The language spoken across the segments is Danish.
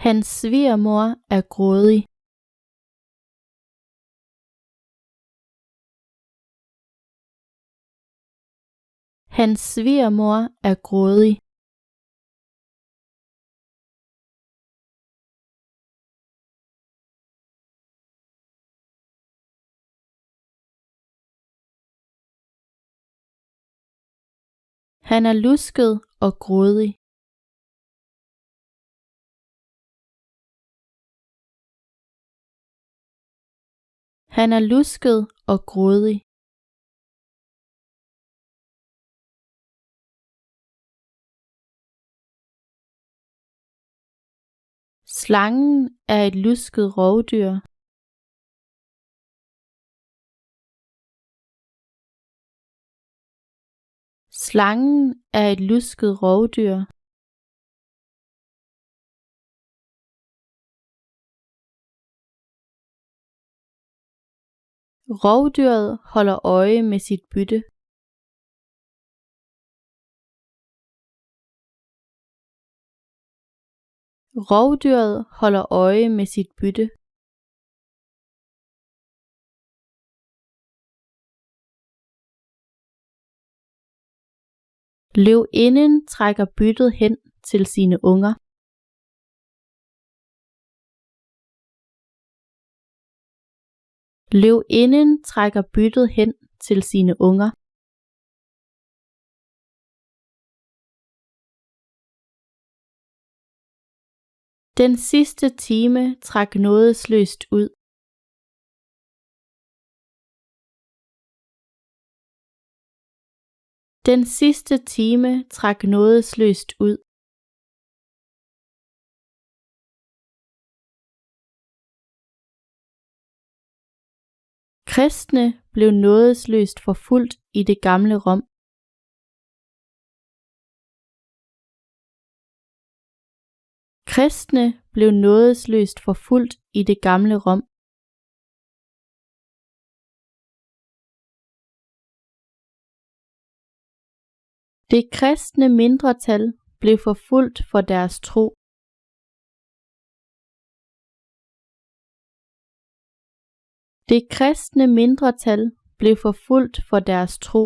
Hans svigermor er grådig. Hans svigermor er grådig. Han er lusket og grådig. Han er lusket og grådig. Slangen er et lusket rovdyr. Slangen er et lusket rovdyr. Rovdyret holder øje med sit bytte. Rovdyret holder øje med sit bytte. Løvinden trækker byttet hen til sine unger. Løvinden trækker byttet hen til sine unger. Den sidste time trak nådesløst ud. Den sidste time trak nådesløst ud. Kristne blev nådesløst forfulgt i det gamle Rom. Kristne blev nådesløst forfulgt i det gamle Rom. Det kristne mindretal blev forfulgt for deres tro. Det kristne mindretal blev forfulgt for deres tro.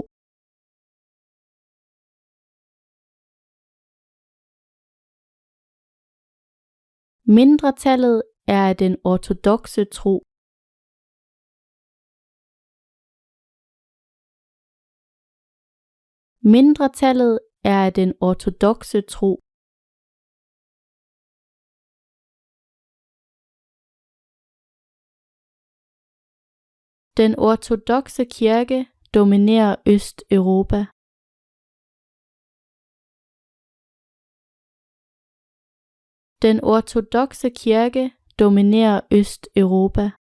Mindretallet er af den ortodokse tro. Mindretallet er af den ortodokse tro. Den ortodokse kirke dominerer Østeuropa. Den ortodokse kirke dominerer Østeuropa.